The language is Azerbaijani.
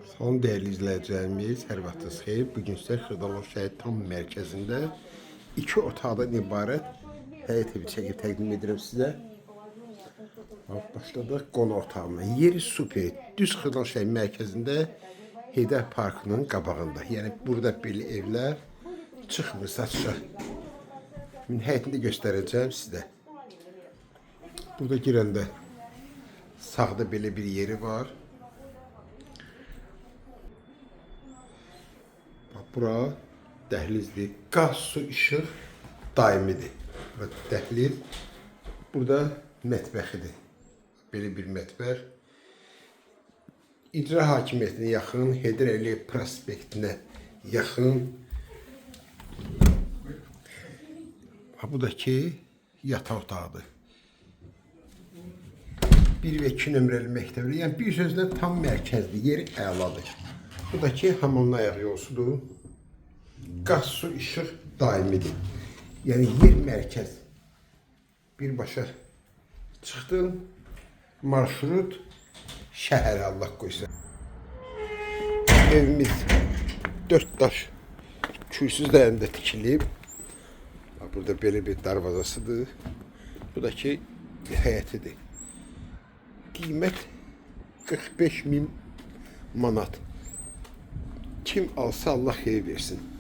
Salam değerli izləyicilərimiz, hər vaxtınız xeyir. Bugün sizə Xırdalov şəhər tam mərkəzində 2 otaqdan ibarət həyət evi çəkib təqdim edirəm sizə. Başladıq qonaq otağına. Yeri super. Düz Xırdalov şəhər mərkəzində Heydər Parkının qabağında. Yəni burada belə evlər çıxmır satışa. Həyətini göstərəcəm sizə. Burada girəndə sağda belə bir yeri var. Bura dəhlizdir. Qaz, su, işıq daimidir. Burada dəhliz. Burada mətbəxidir. Belə bir mətbəx. İcra hakimiyyətinə yaxın, Heydər Əliyev prospektinə yaxın. Bu da ki, yataq otağıdır. 1 və 2 nömrəli məktəbli. Yəni bir sözlə tam mərkəzli, yeri əladır. Bu da ki, hamamın ayaq yolsudur. Qaz, su, işıq daimidir. Yəni yer mərkəz. Birbaşa çıxdın, marşrut şəhərə Allah qoysa. Evimiz 4 daş kürsüz dəyərində tikilib. Burada belə bir darvazasıdır. Bu da ki, həyətidir. Qiymət 45.000 manat. Kim alsa Allah xeyir versin.